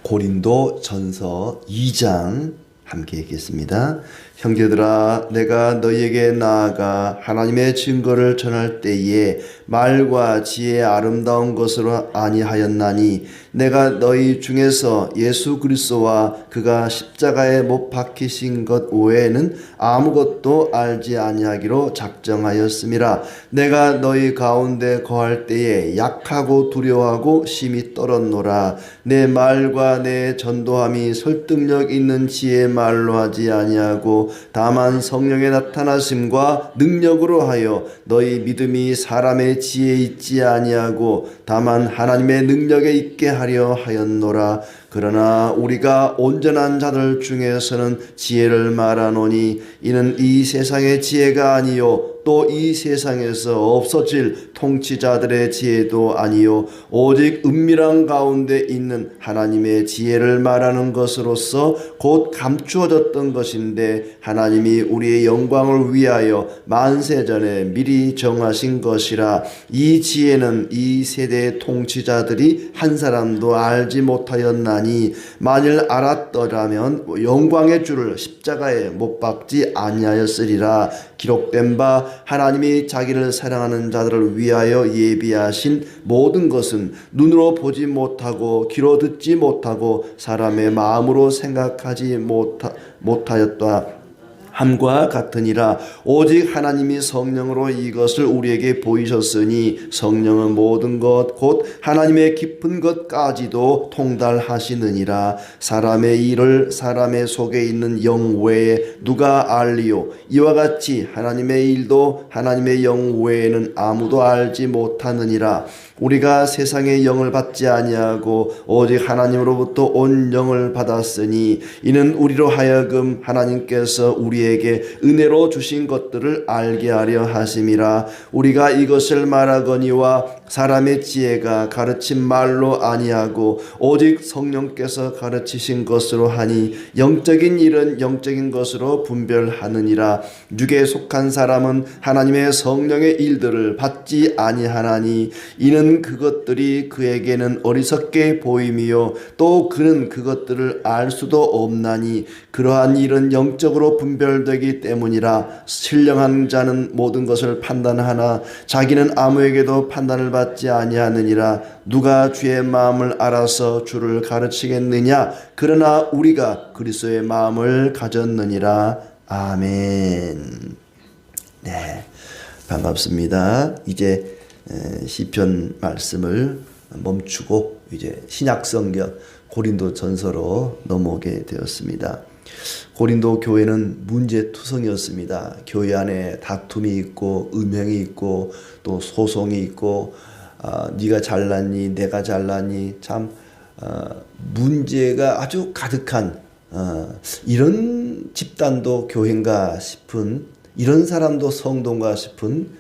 고린도 전서 2장 함께 읽겠습니다. 형제들아, 내가 너희에게 나아가 하나님의 증거를 전할 때에 말과 지혜의 아름다운 것으로 아니하였나니 내가 너희 중에서 예수 그리스도와 그가 십자가에 못 박히신 것 외에는 아무것도 알지 아니하기로 작정하였음이라. 내가 너희 가운데 거할 때에 약하고 두려워하고 심히 떨었노라. 내 말과 내 전도함이 설득력 있는 지혜의 말로 하지 아니하고 다만 성령의 나타나심과 능력으로 하여 너희 믿음이 사람의 지혜에 있지 아니하고 다만 하나님의 능력에 있게 하려 하였노라. 그러나 우리가 온전한 자들 중에서는 지혜를 말하노니 이는 이 세상의 지혜가 아니요 또 이 세상에서 없어질 통치자들의 지혜도 아니요 오직 은밀한 가운데 있는 하나님의 지혜를 말하는 것으로서 곧 감추어졌던 것인데 하나님이 우리의 영광을 위하여 만세전에 미리 정하신 것이라. 이 지혜는 이 세대의 통치자들이 한 사람도 알지 못하였나니 만일 알았더라면 영광의 주를 십자가에 못 박지 아니하였으리라. 기록된 바 하나님이 자기를 사랑하는 자들을 위하여 예비하신 모든 것은 눈으로 보지 못하고 귀로 듣지 못하고 사람의 마음으로 생각하지 못하였다 함과 같으니라. 오직 하나님이 성령으로 이것을 우리에게 보이셨으니 성령은 모든 것 곧 하나님의 깊은 것까지도 통달하시느니라. 사람의 일을 사람의 속에 있는 영 외에 누가 알리요? 이와 같이 하나님의 일도 하나님의 영 외에는 아무도 알지 못하느니라. 우리가 세상의 영을 받지 아니하고 오직 하나님으로부터 온 영을 받았으니 이는 우리로 하여금 하나님께서 우리에게 은혜로 주신 것들을 알게 하려 하심이라. 우리가 이것을 말하거니와 사람의 지혜가 가르친 말로 아니하고 오직 성령께서 가르치신 것으로 하니 영적인 일은 영적인 것으로 분별하느니라. 육에 속한 사람은 하나님의 성령의 일들을 받지 아니하나니 이는 그것들이 그에게는 어리석게 보임이요 또 그는 그것들을 알 수도 없나니 그러한 일은 영적으로 분별되기 때문이라. 신령한 자는 모든 것을 판단하나 자기는 아무에게도 판단을 받지 아니하느니라. 누가 주의 마음을 알아서 주를 가르치겠느냐? 그러나 우리가 그리스도의 마음을 가졌느니라. 아멘. 네, 반갑습니다. 이제 시편 말씀을 멈추고 이제 신약성경 고린도 전서로 넘어오게 되었습니다. 고린도 교회는 문제투성이었습니다. 교회 안에 다툼이 있고 음행이 있고 또 소송이 있고 네가 잘났니 내가 잘났니 참 문제가 아주 가득한 이런 집단도 교회인가 싶은, 이런 사람도 성도인가 싶은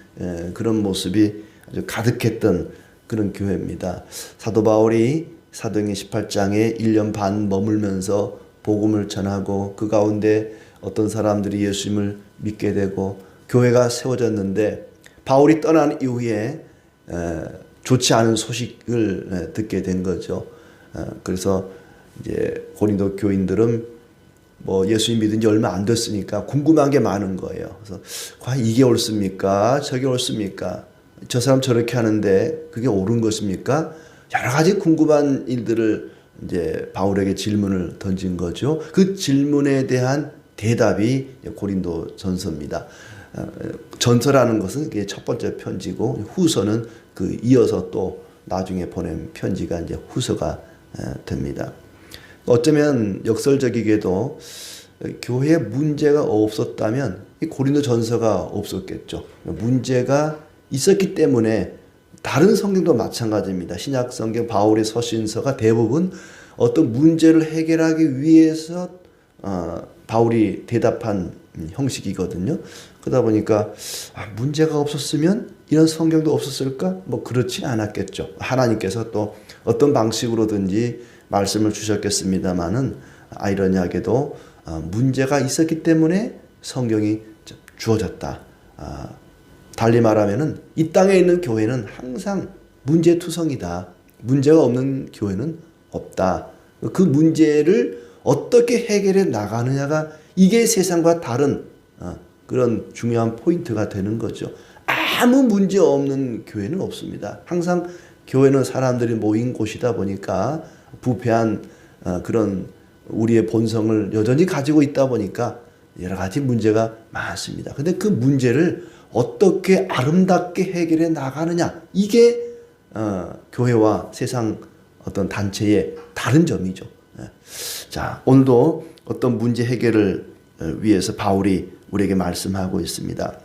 그런 모습이 아주 가득했던 그런 교회입니다. 사도 바울이 사도행전 18장에 1년 반 머물면서 복음을 전하고 그 가운데 어떤 사람들이 예수님을 믿게 되고 교회가 세워졌는데 바울이 떠난 이후에 좋지 않은 소식을 듣게 된 거죠. 그래서 이제 고린도 교인들은 뭐 예수님 믿은 지 얼마 안 됐으니까 궁금한 게 많은 거예요. 그래서 과연 이게 옳습니까? 저게 옳습니까? 저 사람 저렇게 하는데 그게 옳은 것입니까? 여러 가지 궁금한 일들을 이제 바울에게 질문을 던진 거죠. 그 질문에 대한 대답이 고린도 전서입니다. 전서라는 것은 그게 첫 번째 편지고 후서는 그 이어서 또 나중에 보낸 편지가 이제 후서가 됩니다. 어쩌면 역설적이게도 교회에 문제가 없었다면 이 고린도 전서가 없었겠죠. 문제가 있었기 때문에 다른 성경도 마찬가지입니다. 신약 성경 바울의 서신서가 대부분 어떤 문제를 해결하기 위해서 바울이 대답한 형식이거든요. 그러다 보니까 문제가 없었으면 이런 성경도 없었을까? 뭐 그렇지 않았겠죠. 하나님께서 또 어떤 방식으로든지 말씀을 주셨겠습니다마는 아이러니하게도 문제가 있었기 때문에 성경이 주어졌다. 달리 말하면은 이 땅에 있는 교회는 항상 문제투성이다. 문제가 없는 교회는 없다. 그 문제를 어떻게 해결해 나가느냐가 이게 세상과 다른 그런 중요한 포인트가 되는 거죠. 아무 문제 없는 교회는 없습니다. 항상 교회는 사람들이 모인 곳이다 보니까 부패한 그런 우리의 본성을 여전히 가지고 있다 보니까 여러 가지 문제가 많습니다. 근데 그 문제를 어떻게 아름답게 해결해 나가느냐, 이게 교회와 세상 어떤 단체의 다른 점이죠. 자, 오늘도 어떤 문제 해결을 위해서 바울이 우리에게 말씀하고 있습니다.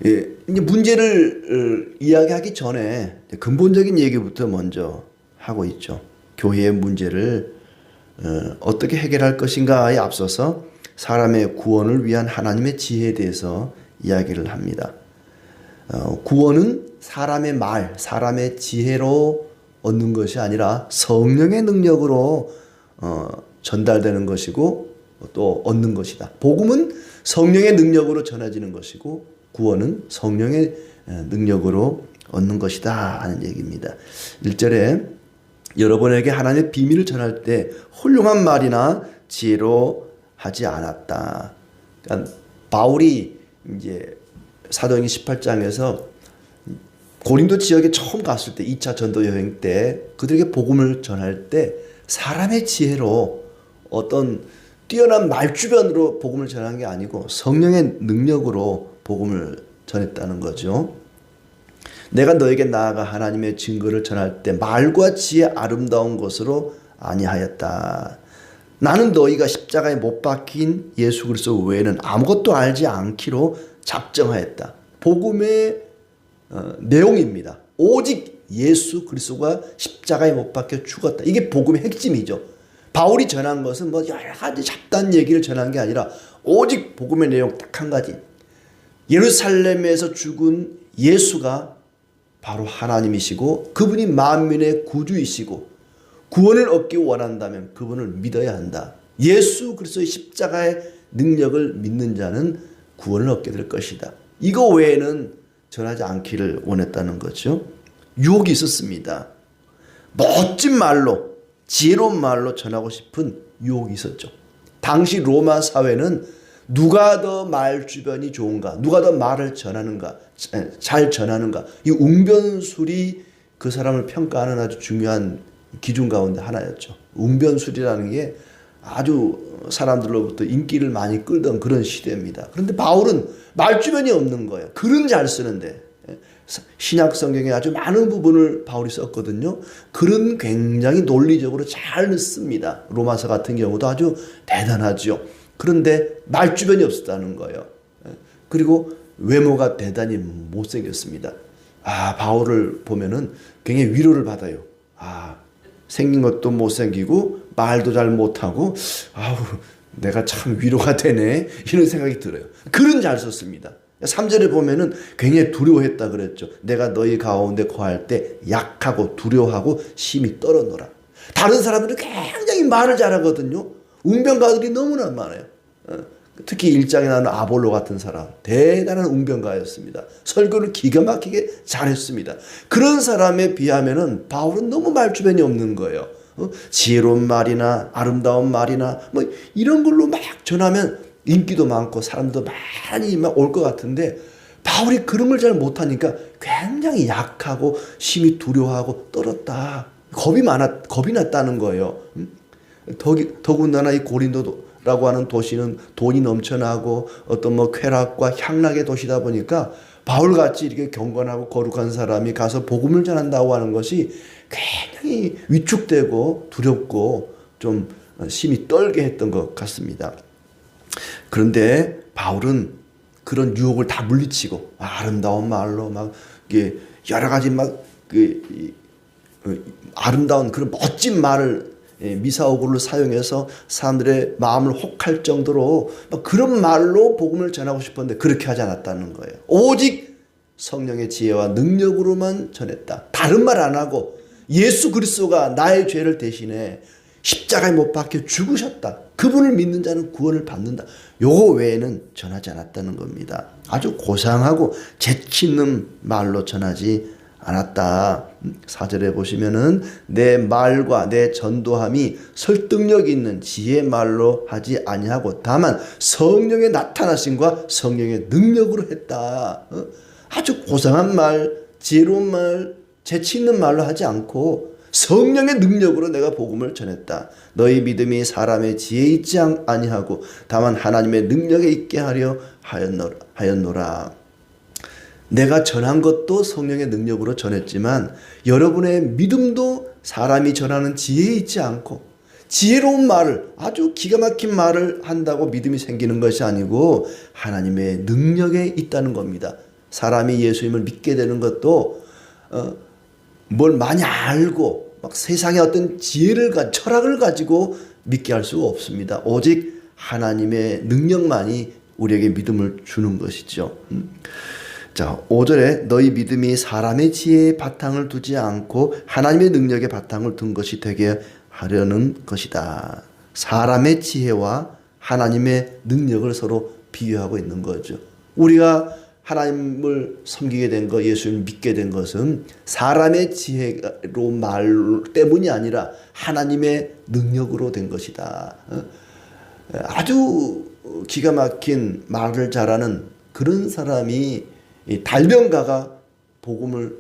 예, 이제 문제를 이야기하기 전에 근본적인 얘기부터 먼저 하고 있죠. 교회의 문제를 어떻게 해결할 것인가에 앞서서 사람의 구원을 위한 하나님의 지혜에 대해서 이야기를 합니다. 구원은 사람의 말, 사람의 지혜로 얻는 것이 아니라 성령의 능력으로 전달되는 것이고 또 얻는 것이다. 복음은 성령의 능력으로 전해지는 것이고 구원은 성령의 능력으로 얻는 것이다 하는 얘기입니다. 1절에 여러분에게 하나님의 비밀을 전할 때 훌륭한 말이나 지혜로 하지 않았다. 그러니까 바울이 이제 사도행전 18장에서 고린도 지역에 처음 갔을 때 2차 전도 여행 때 그들에게 복음을 전할 때 사람의 지혜로 어떤 뛰어난 말주변으로 복음을 전한 게 아니고 성령의 능력으로 복음을 전했다는 거죠. 내가 너에게 나아가 하나님의 증거를 전할 때 말과 지혜 아름다운 것으로 아니하였다. 나는 너희가 십자가에 못 박힌 예수 그리스도 외에는 아무것도 알지 않기로 작정하였다. 복음의 내용입니다. 오직 예수 그리스도가 십자가에 못 박혀 죽었다. 이게 복음의 핵심이죠. 바울이 전한 것은 뭐 여러 가지 잡다한 얘기를 전한 게 아니라 오직 복음의 내용 딱 한 가지. 예루살렘에서 죽은 예수가 바로 하나님이시고 그분이 만민의 구주이시고 구원을 얻기 원한다면 그분을 믿어야 한다. 예수 그리스도의 십자가의 능력을 믿는 자는 구원을 얻게 될 것이다. 이거 외에는 전하지 않기를 원했다는 거죠. 유혹이 있었습니다. 멋진 말로 지혜로운 말로 전하고 싶은 유혹이 있었죠. 당시 로마 사회는 누가 더 말 주변이 좋은가, 누가 더 말을 전하는가, 잘 전하는가, 이 웅변술이 그 사람을 평가하는 아주 중요한 기준 가운데 하나였죠. 웅변술이라는 게 아주 사람들로부터 인기를 많이 끌던 그런 시대입니다. 그런데 바울은 말주변이 없는 거예요. 글은 잘 쓰는데 신약 성경에 아주 많은 부분을 바울이 썼거든요. 글은 굉장히 논리적으로 잘 씁니다. 로마서 같은 경우도 아주 대단하죠. 그런데 말주변이 없었다는 거예요. 그리고 외모가 대단히 못생겼습니다. 바울을 보면은 굉장히 위로를 받아요. 생긴 것도 못생기고 말도 잘 못하고 내가 참 위로가 되네 이런 생각이 들어요. 글은 잘 썼습니다. 3절에 보면은 굉장히 두려워했다 그랬죠. 내가 너희 가운데 거할 때 약하고 두려워하고 심히 떨어노라. 다른 사람들은 굉장히 말을 잘하거든요. 웅변가들이 너무나 많아요. 특히 1장에 나오는 아볼로 같은 사람 대단한 웅변가였습니다. 설교를 기가 막히게 잘했습니다. 그런 사람에 비하면은 바울은 너무 말주변이 없는 거예요. 지혜로운 말이나 아름다운 말이나 뭐 이런 걸로 막 전하면 인기도 많고 사람도 많이 올 것 같은데 바울이 그런 걸 잘 못하니까 굉장히 약하고 심히 두려워하고 떨었다. 겁이 났다는 거예요. 더군다나 이 고린도라고 하는 도시는 돈이 넘쳐나고 어떤 뭐 쾌락과 향락의 도시다 보니까 바울같이 이렇게 경건하고 거룩한 사람이 가서 복음을 전한다고 하는 것이 굉장히 위축되고 두렵고 좀 심히 떨게 했던 것 같습니다. 그런데 바울은 그런 유혹을 다 물리치고 아름다운 말로 막 여러 가지 아름다운 그런 멋진 말을 미사오글을 사용해서 사람들의 마음을 혹할 정도로 그런 말로 복음을 전하고 싶었는데 그렇게 하지 않았다는 거예요. 오직 성령의 지혜와 능력으로만 전했다. 다른 말 안 하고 예수 그리스도가 나의 죄를 대신해 십자가에 못 박혀 죽으셨다. 그분을 믿는 자는 구원을 받는다. 요거 외에는 전하지 않았다는 겁니다. 아주 고상하고 재치 있는 말로 전하지 않았다. 4절에 보시면은 내 말과 내 전도함이 설득력 있는 지혜의 말로 하지 아니하고 다만 성령의 나타나심과 성령의 능력으로 했다. 아주 고상한 말, 지혜로운 말, 재치 있는 말로 하지 않고 성령의 능력으로 내가 복음을 전했다. 너희 믿음이 사람의 지혜에 있지 아니하고 다만 하나님의 능력에 있게 하려 하였노라. 내가 전한 것도 성령의 능력으로 전했지만 여러분의 믿음도 사람이 전하는 지혜에 있지 않고 지혜로운 말을, 아주 기가 막힌 말을 한다고 믿음이 생기는 것이 아니고 하나님의 능력에 있다는 겁니다. 사람이 예수님을 믿게 되는 것도 뭘 많이 알고 막 세상의 어떤 철학을 가지고 믿게 할 수가 없습니다. 오직 하나님의 능력만이 우리에게 믿음을 주는 것이죠. 자, 5절에 너희 믿음이 사람의 지혜에 바탕을 두지 않고 하나님의 능력에 바탕을 둔 것이 되게 하려는 것이다. 사람의 지혜와 하나님의 능력을 서로 비교하고 있는 거죠. 우리가 하나님을 섬기게 된 것, 예수님을 믿게 된 것은 사람의 지혜로 말 때문이 아니라 하나님의 능력으로 된 것이다. 아주 기가 막힌 말을 잘하는 그런 사람이 달변가가 복음을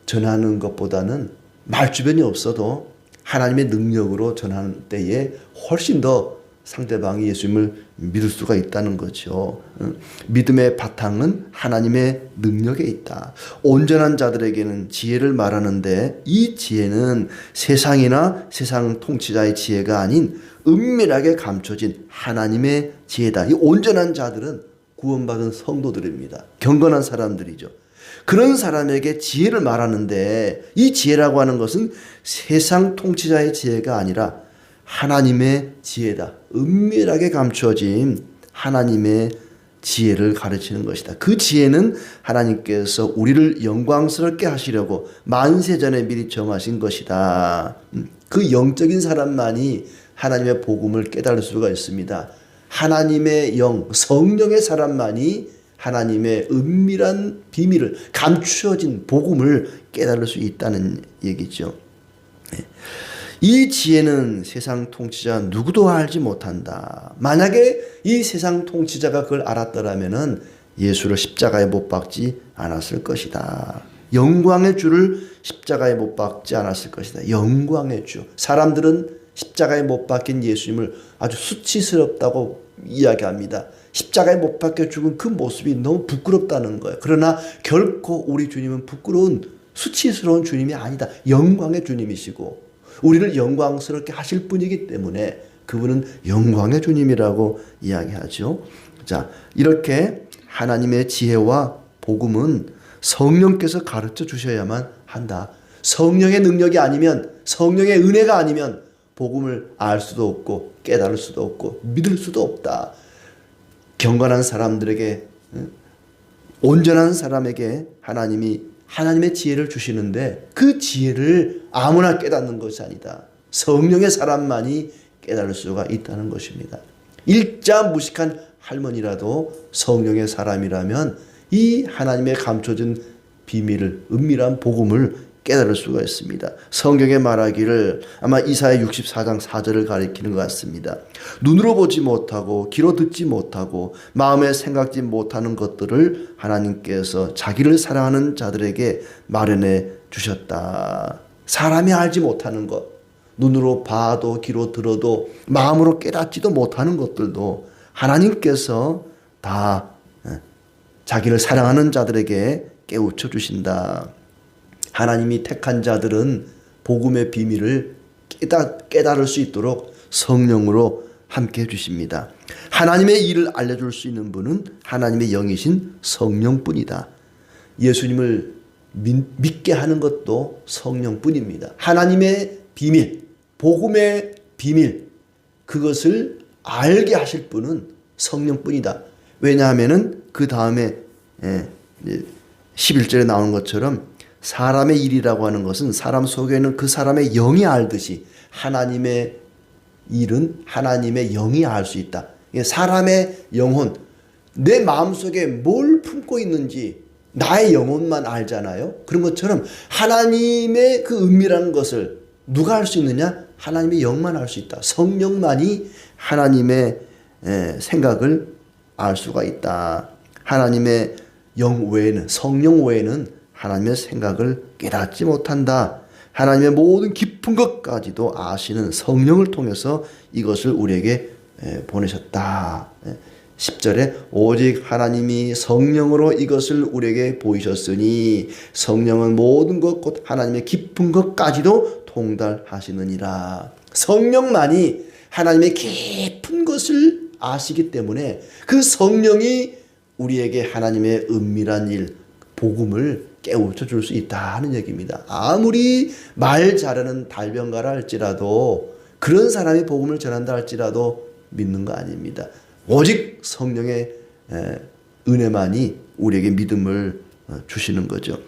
전하는 것보다는 말주변이 없어도 하나님의 능력으로 전하는 때에 훨씬 더 상대방이 예수님을 믿을 수가 있다는 거죠. 믿음의 바탕은 하나님의 능력에 있다. 온전한 자들에게는 지혜를 말하는데 이 지혜는 세상이나 세상 통치자의 지혜가 아닌 은밀하게 감춰진 하나님의 지혜다. 이 온전한 자들은 구원받은 성도들입니다. 경건한 사람들이죠. 그런 사람에게 지혜를 말하는데 이 지혜라고 하는 것은 세상 통치자의 지혜가 아니라 하나님의 지혜다. 은밀하게 감추어진 하나님의 지혜를 가르치는 것이다. 그 지혜는 하나님께서 우리를 영광스럽게 하시려고 만세전에 미리 정하신 것이다. 그 영적인 사람만이 하나님의 복음을 깨달을 수가 있습니다. 하나님의 영, 성령의 사람만이 하나님의 은밀한 비밀을, 감추어진 복음을 깨달을 수 있다는 얘기죠. 이 지혜는 세상 통치자 누구도 알지 못한다. 만약에 이 세상 통치자가 그걸 알았더라면 예수를 십자가에 못 박지 않았을 것이다. 영광의 주를 십자가에 못 박지 않았을 것이다. 영광의 주. 사람들은 십자가에 못 박힌 예수님을 아주 수치스럽다고 이야기합니다. 십자가에 못 박혀 죽은 그 모습이 너무 부끄럽다는 거예요. 그러나 결코 우리 주님은 부끄러운 수치스러운 주님이 아니다. 영광의 주님이시고 우리를 영광스럽게 하실 분이기 때문에 그분은 영광의 주님이라고 이야기하죠. 자, 이렇게 하나님의 지혜와 복음은 성령께서 가르쳐 주셔야만 한다. 성령의 능력이 아니면, 성령의 은혜가 아니면 복음을 알 수도 없고 깨달을 수도 없고 믿을 수도 없다. 경건한 사람들에게, 온전한 사람에게 하나님이 하나님의 지혜를 주시는데 그 지혜를 아무나 깨닫는 것이 아니다. 성령의 사람만이 깨달을 수가 있다는 것입니다. 일자 무식한 할머니라도 성령의 사람이라면 이 하나님의 감춰진 비밀을, 은밀한 복음을 깨달을 수가 있습니다. 성경에 말하기를 아마 이사야 64장 4절을 가리키는 것 같습니다. 눈으로 보지 못하고 귀로 듣지 못하고 마음에 생각지 못하는 것들을 하나님께서 자기를 사랑하는 자들에게 마련해 주셨다. 사람이 알지 못하는 것, 눈으로 봐도 귀로 들어도 마음으로 깨닫지도 못하는 것들도 하나님께서 다 자기를 사랑하는 자들에게 깨우쳐 주신다. 하나님이 택한 자들은 복음의 비밀을 깨달을 수 있도록 성령으로 함께 해주십니다. 하나님의 일을 알려줄 수 있는 분은 하나님의 영이신 성령뿐이다. 예수님을 믿게 하는 것도 성령뿐입니다. 하나님의 비밀, 복음의 비밀, 그것을 알게 하실 분은 성령뿐이다. 왜냐하면 그 다음에 11절에 나오는 것처럼 사람의 일이라고 하는 것은 사람 속에는 그 사람의 영이 알듯이 하나님의 일은 하나님의 영이 알 수 있다. 사람의 영혼, 내 마음속에 뭘 품고 있는지 나의 영혼만 알잖아요. 그런 것처럼 하나님의 그 은밀한 것을 누가 알 수 있느냐? 하나님의 영만 알 수 있다. 성령만이 하나님의 생각을 알 수가 있다. 하나님의 영 외에는, 성령 외에는 하나님의 생각을 깨닫지 못한다. 하나님의 모든 깊은 것까지도 아시는 성령을 통해서 이것을 우리에게 보내셨다. 10절에 오직 하나님이 성령으로 이것을 우리에게 보이셨으니 성령은 모든 것 곧 하나님의 깊은 것까지도 통달하시느니라. 성령만이 하나님의 깊은 것을 아시기 때문에 그 성령이 우리에게 하나님의 은밀한 일, 복음을 깨우쳐 줄 수 있다 하는 얘기입니다. 아무리 말 잘하는 달변가라 할지라도 그런 사람이 복음을 전한다 할지라도 믿는 거 아닙니다. 오직 성령의 은혜만이 우리에게 믿음을 주시는 거죠.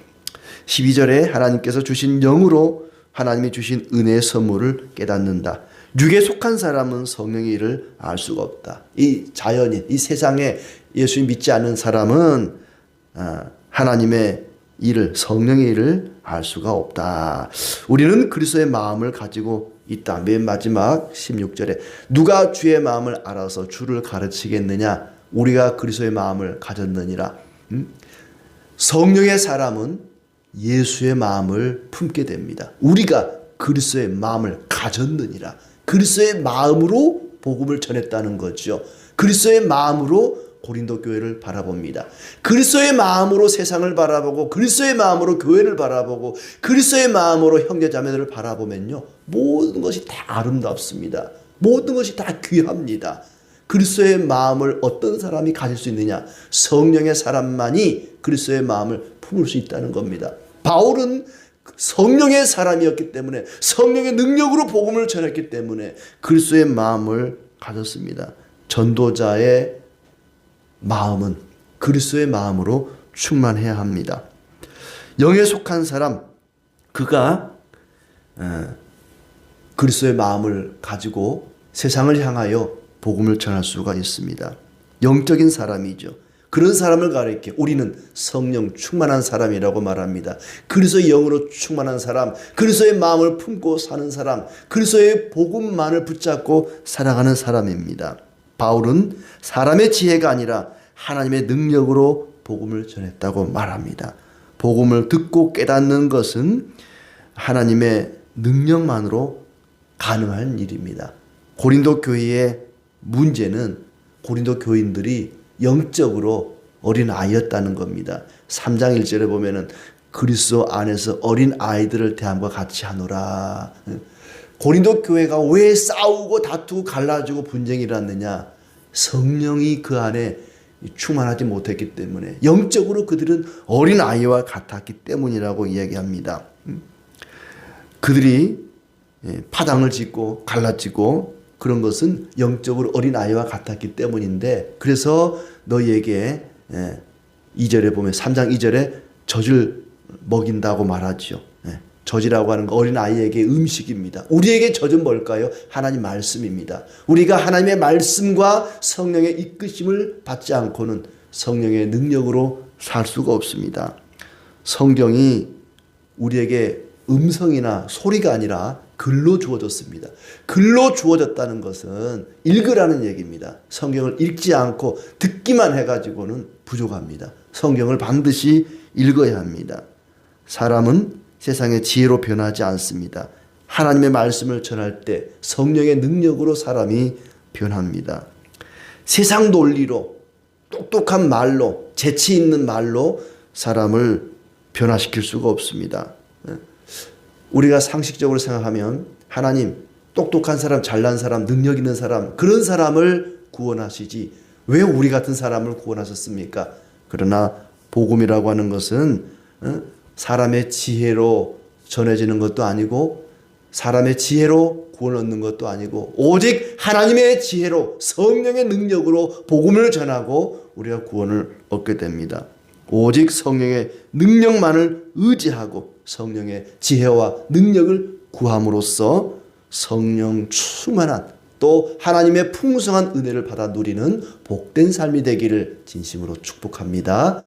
12절에 하나님께서 주신 영으로 하나님이 주신 은혜의 선물을 깨닫는다. 육에 속한 사람은 성령의 일을 알 수가 없다. 이 자연인, 이 세상에 예수 믿지 않는 사람은 하나님의 일을, 성령의 일을 알 수가 없다. 우리는 그리스도의 마음을 가지고 있다. 맨 마지막 16절에 누가 주의 마음을 알아서 주를 가르치겠느냐? 우리가 그리스도의 마음을 가졌느니라. 성령의 사람은 예수의 마음을 품게 됩니다. 우리가 그리스도의 마음을 가졌느니라. 그리스도의 마음으로 복음을 전했다는 거죠. 그리스도의 마음으로 고린도 교회를 바라봅니다. 그리스도의 마음으로 세상을 바라보고 그리스도의 마음으로 교회를 바라보고 그리스도의 마음으로 형제자매들을 바라보면요, 모든 것이 다 아름답습니다. 모든 것이 다 귀합니다. 그리스도의 마음을 어떤 사람이 가질 수 있느냐? 성령의 사람만이 그리스도의 마음을 품을 수 있다는 겁니다. 바울은 성령의 사람이었기 때문에, 성령의 능력으로 복음을 전했기 때문에 그리스도의 마음을 가졌습니다. 전도자의 마음은 그리스도의 마음으로 충만해야 합니다. 영에 속한 사람, 그가 그리스도의 마음을 가지고 세상을 향하여 복음을 전할 수가 있습니다. 영적인 사람이죠. 그런 사람을 가리켜 우리는 성령 충만한 사람이라고 말합니다. 그리스도의 영으로 충만한 사람, 그리스도의 마음을 품고 사는 사람, 그리스도의 복음만을 붙잡고 살아가는 사람입니다. 바울은 사람의 지혜가 아니라 하나님의 능력으로 복음을 전했다고 말합니다. 복음을 듣고 깨닫는 것은 하나님의 능력만으로 가능한 일입니다. 고린도 교회의 문제는 고린도 교인들이 영적으로 어린 아이였다는 겁니다. 3장 1절에 보면은 그리스도 안에서 어린 아이들을 대함과 같이 하노라. 고린도 교회가 왜 싸우고 다투고 갈라지고 분쟁이 일어났느냐? 성령이 그 안에 충만하지 못했기 때문에, 영적으로 그들은 어린 아이와 같았기 때문이라고 이야기합니다. 그들이 파당을 짓고 갈라지고 그런 것은 영적으로 어린 아이와 같았기 때문인데, 그래서 너희에게 2절에 보면 3장 2절에 젖을 먹인다고 말하죠. 젖이라고 하는 거 어린 아이에게 음식입니다. 우리에게 젖은 뭘까요? 하나님 말씀입니다. 우리가 하나님의 말씀과 성령의 이끄심을 받지 않고는 성령의 능력으로 살 수가 없습니다. 성경이 우리에게 음성이나 소리가 아니라 글로 주어졌습니다. 글로 주어졌다는 것은 읽으라는 얘기입니다. 성경을 읽지 않고 듣기만 해가지고는 부족합니다. 성경을 반드시 읽어야 합니다. 사람은 세상의 지혜로 변하지 않습니다. 하나님의 말씀을 전할 때 성령의 능력으로 사람이 변합니다. 세상 논리로, 똑똑한 말로, 재치 있는 말로 사람을 변화시킬 수가 없습니다. 우리가 상식적으로 생각하면 하나님, 똑똑한 사람, 잘난 사람, 능력 있는 사람, 그런 사람을 구원하시지 왜 우리 같은 사람을 구원하셨습니까? 그러나 복음이라고 하는 것은 사람의 지혜로 전해지는 것도 아니고 사람의 지혜로 구원 얻는 것도 아니고 오직 하나님의 지혜로, 성령의 능력으로 복음을 전하고 우리가 구원을 얻게 됩니다. 오직 성령의 능력만을 의지하고 성령의 지혜와 능력을 구함으로써 성령 충만한, 또 하나님의 풍성한 은혜를 받아 누리는 복된 삶이 되기를 진심으로 축복합니다.